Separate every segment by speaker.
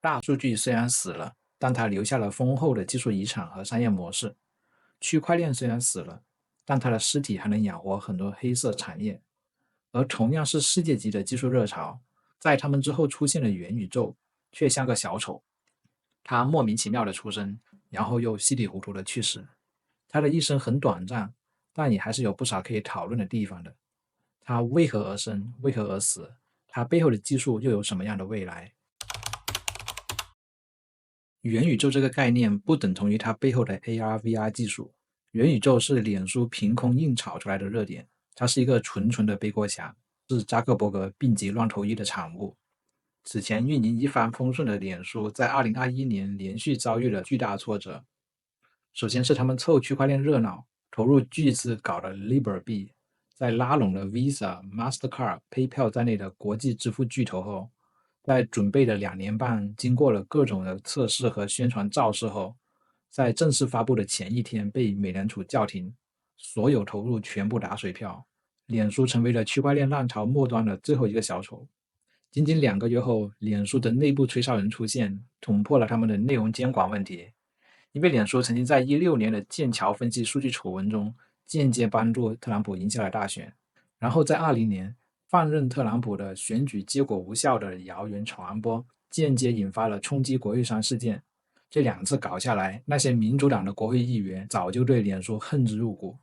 Speaker 1: 大数据虽然死了，但它留下了丰厚的技术遗产和商业模式。区块链虽然死了，但它的尸体还能养活很多黑色产业。而同样是世界级的技术热潮，在他们之后出现的元宇宙，却像个小丑。他莫名其妙的出生，然后又稀里糊涂的去世。他的一生很短暂，但也还是有不少可以讨论的地方的。他为何而生？为何而死？他背后的技术又有什么样的未来？元宇宙这个概念不等同于它背后的 AR、VR 技术。元宇宙是脸书凭空硬炒出来的热点，它是一个纯纯的背锅侠，是扎克伯格病急乱投医的产物。此前运营一帆风顺的脸书，在2021年连续遭遇了巨大挫折。首先是他们凑区块链热闹，投入巨资搞了 Libra 币，在拉拢了 Visa、Mastercard、PayPal 在内的国际支付巨头后，在准备的2年半，经过了各种的测试和宣传造势后，在正式发布的前一天被美联储叫停，所有投入全部打水漂，脸书成为了区块链浪潮末端的最后一个小丑。仅仅2个月后，脸书的内部吹哨人出现，捅破了他们的内容监管问题。因为脸书曾经在16年的剑桥分析数据丑闻中，间接帮助特朗普赢下了大选，然后在20年放任特朗普的选举结果无效的谣言传播，间接引发了冲击国会山事件。这2次搞下来，那些民主党的国会议员早就对脸书恨之入骨，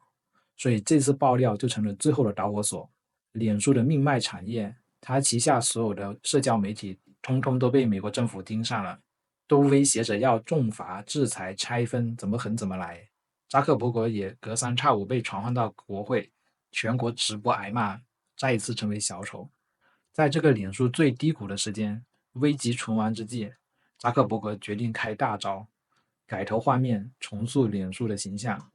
Speaker 1: 所以这次爆料就成了最后的导火索。脸书的命脉产业，它旗下所有的社交媒体，通通都被美国政府盯上了，都威胁着要重罚、制裁、拆分，怎么狠怎么来。扎克伯格也隔三差五被传唤到国会，全国直播挨骂，再一次成为小丑。在这个脸书最低谷的时间，危急存亡之际，扎克伯格决定开大招，改头换面，重塑脸书的形象。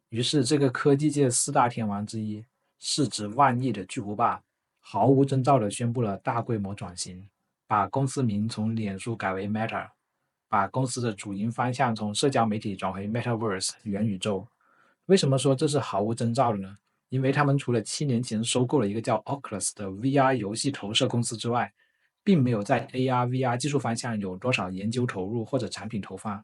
Speaker 1: 于是，这个科技界4大天王之一，市值万亿的巨无霸，毫无征兆地宣布了大规模转型，把公司名从脸书改为 Meta，把公司的主营方向从社交媒体转回 Metaverse 元宇宙。为什么说这是毫无征兆的呢？因为他们除了7年前收购了一个叫 Oculus 的 VR 游戏投射公司之外，并没有在 AR、VR 技术方向有多少研究投入或者产品投放。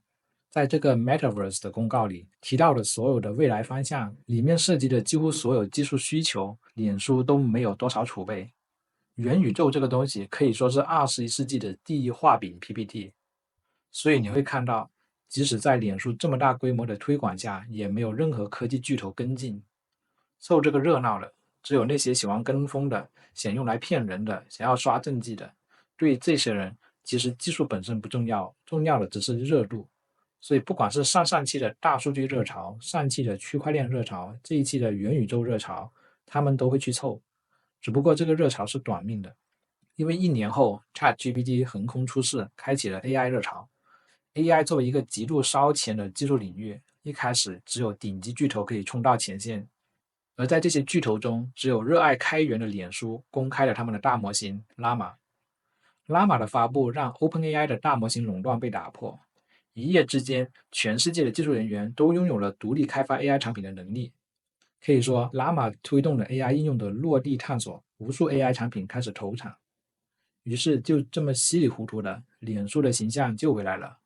Speaker 1: 在这个 Metaverse 的公告里提到的所有的未来方向，里面涉及的几乎所有技术需求，脸书都没有多少储备。元宇宙这个东西可以说是21世纪的第一画饼 PPT，所以你会看到，即使在脸书这么大规模的推广下，也没有任何科技巨头跟进。凑这个热闹的，只有那些喜欢跟风的、想用来骗人的、想要刷政绩的。对这些人，其实技术本身不重要，重要的只是热度。所以，不管是上期的大数据热潮、上期的区块链热潮、这一期的元宇宙热潮，他们都会去凑。只不过这个热潮是短命的，因为1年后 ChatGPT 横空出世，开启了 AI 热潮。AI 作为一个极度烧钱的技术领域，一开始只有顶级巨头可以冲到前线，而在这些巨头中，只有热爱开源的脸书公开了他们的大模型 Llama。Llama 的发布让 OpenAI 的大模型垄断被打破，一夜之间，全世界的技术人员都拥有了独立开发 AI 产品的能力。可以说，Llama 推动了 AI 应用的落地探索，无数 AI 产品开始投产。于是，就这么稀里糊涂的，脸书的形象就回来了。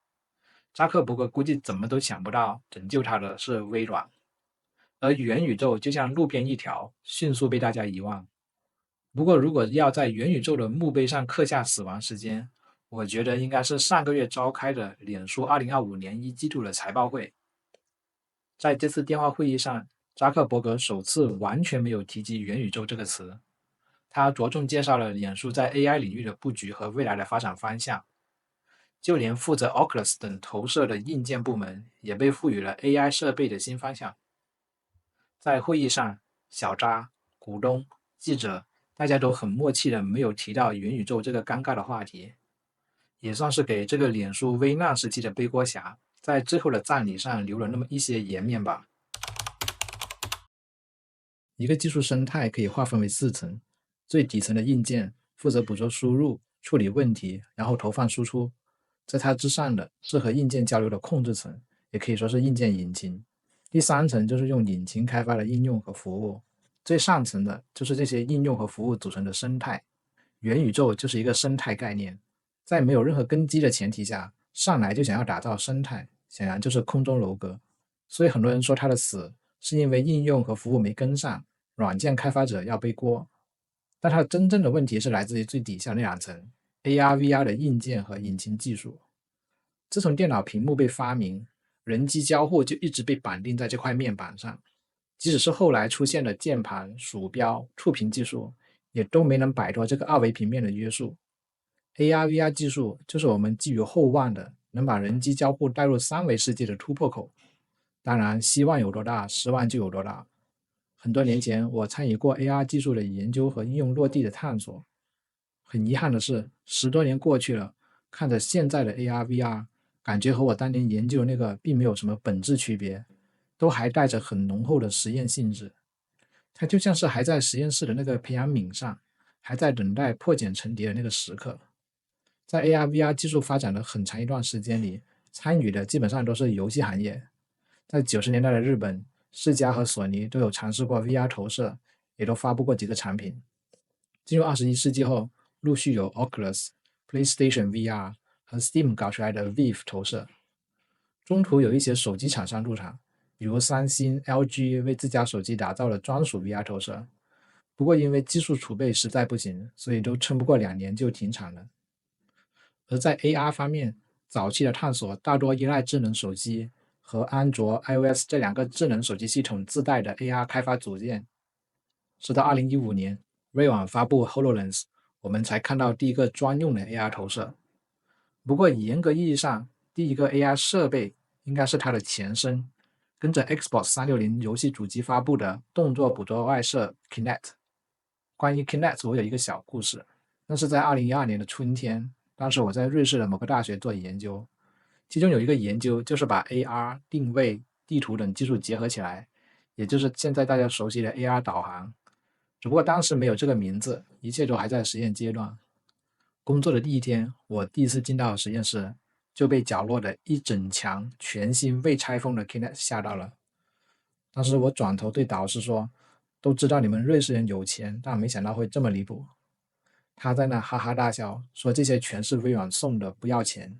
Speaker 1: 扎克伯格估计怎么都想不到，拯救他的是微软，而元宇宙就像路边一条，迅速被大家遗忘。不过，如果要在元宇宙的墓碑上刻下死亡时间，我觉得应该是上个月召开的脸书2025年一季度的财报会。在这次电话会议上，扎克伯格首次完全没有提及元宇宙这个词，他着重介绍了脸书在 AI 领域的布局和未来的发展方向。就连负责 Oculus 等投射的硬件部门也被赋予了 AI 设备的新方向。在会议上，小扎、股东、记者，大家都很默契的没有提到元宇宙这个尴尬的话题，也算是给这个脸书危难时期的背锅侠在最后的葬礼上留了那么一些颜面吧。一个技术生态可以划分为4层，最底层的硬件负责捕捉输入、处理问题，然后投放输出。在它之上的是和硬件交流的控制层，也可以说是硬件引擎。第3层就是用引擎开发的应用和服务。最上层的就是这些应用和服务组成的生态。元宇宙就是一个生态概念，在没有任何根基的前提下，上来就想要打造生态，显然就是空中楼阁。所以很多人说它的死是因为应用和服务没跟上，软件开发者要背锅。但它真正的问题是来自于最底下那两层 AR、VR 的硬件和引擎技术。自从电脑屏幕被发明，人机交互就一直被绑定在这块面板上，即使是后来出现的键盘、鼠标、触屏技术，也都没能摆脱这个二维平面的约束。AR/VR 技术就是我们寄予厚望的，能把人机交互带入三维世界的突破口。当然，希望有多大，失望就有多大。很多年前，我参与过 AR 技术的研究和应用落地的探索。很遗憾的是，10多年过去了，看着现在的 AR/VR，感觉和我当年研究的那个并没有什么本质区别，都还带着很浓厚的实验性质。它就像是还在实验室的那个培养皿上，还在等待破茧成蝶的那个时刻。在 AR/VR 技术发展的很长一段时间里，参与的基本上都是游戏行业。在90年代的日本，世嘉和索尼都有尝试过 VR 投射，也都发布过几个产品。进入21世纪后，陆续有 Oculus、PlayStation VR 和 Steam 搞出来的 Vive 投射。中途有一些手机厂商入场，比如三星、LG 为自家手机打造了专属 VR 投射。不过因为技术储备实在不行，所以都撑不过2年就停产了。而在 AR 方面，早期的探索大多依赖智能手机和安卓、iOS 这2个智能手机系统自带的 AR 开发组件。直到2015年，微软发布 HoloLens， 我们才看到第一个专用的 AR 投射。不过严格意义上，第一个 AR 设备应该是它的前身，跟着 Xbox 360游戏主机发布的动作捕捉外设 Kinect。关于 Kinect 我有一个小故事，那是在2012年的春天，当时我在瑞士的某个大学做研究，其中有一个研究就是把 AR、定位、地图等技术结合起来，也就是现在大家熟悉的 AR 导航。只不过当时没有这个名字，一切都还在实验阶段。工作的第一天，我第一次进到实验室，就被角落的一整墙全新未拆封的 Kinect 吓到了。当时我转头对导师说：都知道你们瑞士人有钱，但没想到会这么离谱。他在那哈哈大笑，说这些全是微软送的，不要钱。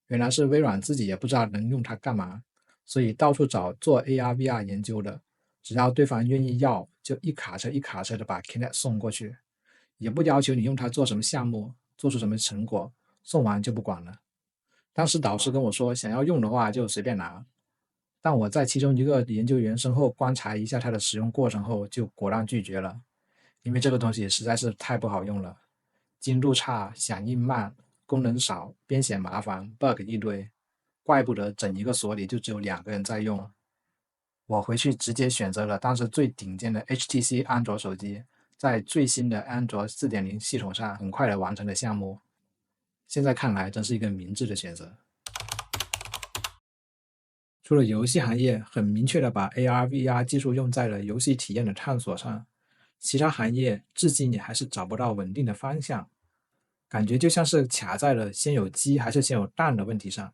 Speaker 1: 原来是微软自己也不知道能用它干嘛，所以到处找做 AR/VR 研究的，只要对方愿意要，就一卡车一卡车的把 Kinect 送过去，也不要求你用它做什么项目，做出什么成果，送完就不管了。当时导师跟我说，想要用的话就随便拿，但我在其中一个研究员身后观察一下它的使用过程后，就果断拒绝了，因为这个东西实在是太不好用了，精度差，响应慢，功能少，编写麻烦 ，bug 一堆，怪不得整一个所里就只有2个人在用。我回去直接选择了当时最顶尖的 HTC 安卓手机，在最新的安卓 4.0 系统上很快的完成了项目。现在看来真是一个明智的选择。除了游戏行业很明确的把 AR/VR 技术用在了游戏体验的探索上，其他行业至今也还是找不到稳定的方向，感觉就像是卡在了先有鸡还是先有蛋的问题上。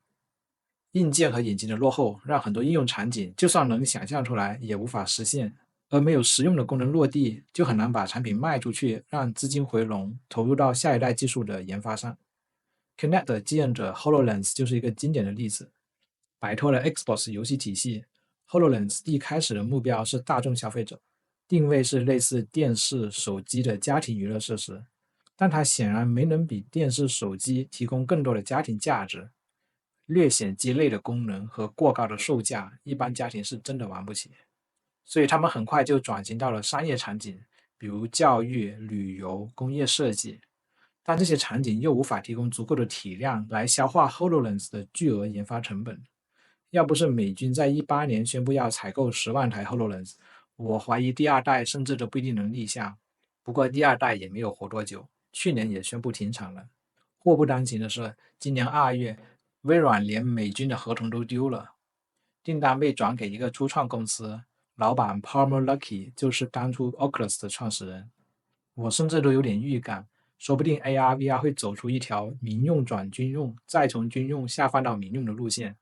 Speaker 1: 硬件和引擎的落后，让很多应用场景就算能想象出来，也无法实现。而没有实用的功能落地，就很难把产品卖出去，让资金回笼，投入到下一代技术的研发上。Kinect 的继任者 HoloLens 就是一个经典的例子。摆脱了 Xbox 游戏体系， HoloLens 一开始的目标是大众消费者，定位是类似电视、手机的家庭娱乐设施，但它显然没能比电视、手机提供更多的家庭价值。略显鸡肋的功能和过高的售价，一般家庭是真的玩不起。所以他们很快就转型到了商业场景，比如教育、旅游、工业设计。但这些场景又无法提供足够的体量来消化 HoloLens 的巨额研发成本。要不是美军在18年宣布要采购10万台 HoloLens， 我怀疑第2代甚至都不一定能立项。不过第2代也没有活多久，去年也宣布停产了。祸不单行的是，今年2月，微软连美军的合同都丢了，订单被转给一个初创公司，老板 Palmer Luckey 就是当初 Oculus 的创始人。我甚至都有点预感，说不定 AR/VR 会走出一条民用转军用，再从军用下放到民用的路线。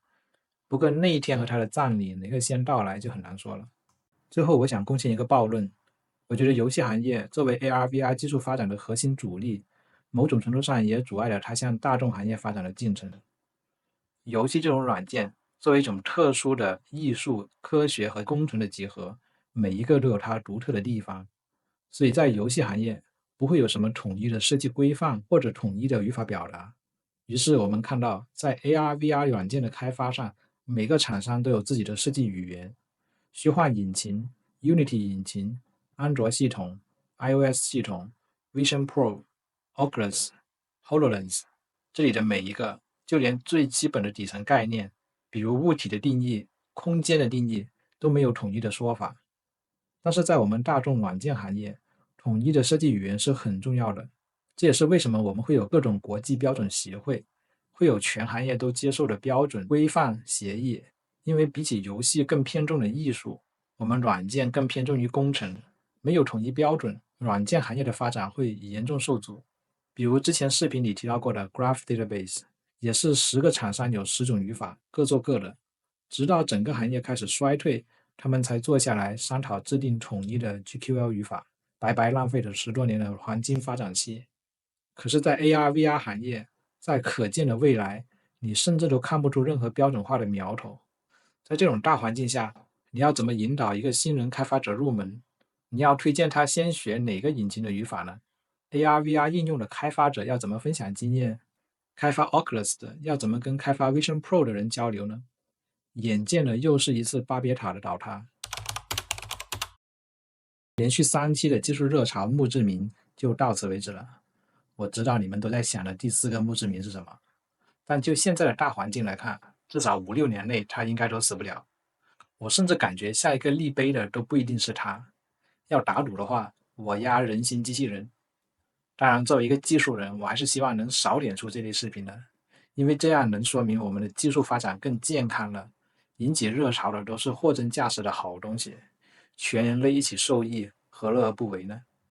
Speaker 1: 不过那一天和他的葬礼哪个先到来就很难说了。最后我想贡献一个暴论，我觉得游戏行业作为 AR/VR 技术发展的核心主力，某种程度上也阻碍了它向大众行业发展的进程。游戏这种软件作为一种特殊的艺术、科学和工程的结合，每一个都有它独特的地方，所以在游戏行业不会有什么统一的设计规范或者统一的语法表达。于是我们看到，在 AR/VR 软件的开发上，每个厂商都有自己的设计语言，虚幻引擎、Unity 引擎、安卓系统、iOS 系统、Vision Pro、Oculus、HoloLens，这里的每一个，就连最基本的底层概念，比如物体的定义、空间的定义，都没有统一的说法。但是在我们大众软件行业，统一的设计语言是很重要的。这也是为什么我们会有各种国际标准协会，会有全行业都接受的标准、规范、协议。因为比起游戏更偏重的艺术，我们软件更偏重于工程，没有统一标准，软件行业的发展会严重受阻。比如之前视频里提到过的 Graph Database，也是10个厂商有10种语法，各做各的，直到整个行业开始衰退，他们才坐下来商讨制定统一的 GQL 语法，白白浪费了10多年的黄金发展期。可是，在 AR/VR 行业，在可见的未来，你甚至都看不出任何标准化的苗头。在这种大环境下，你要怎么引导一个新人开发者入门？你要推荐他先学哪个引擎的语法呢？AR/VR 应用的开发者要怎么分享经验？开发 Oculus 的要怎么跟开发 Vision Pro 的人交流呢？眼见的又是一次巴别塔的倒塌。连续3期的技术热潮墓志铭就到此为止了。我知道你们都在想的第4个墓志铭是什么，但就现在的大环境来看，至少5、6年内它应该都死不了。我甚至感觉下一个立碑的都不一定是他。要打赌的话，我压人形机器人。当然，作为一个技术人，我还是希望能少点出这类视频的，因为这样能说明我们的技术发展更健康了。引起热潮的都是货真价实的好东西，全人类一起受益，何乐而不为呢？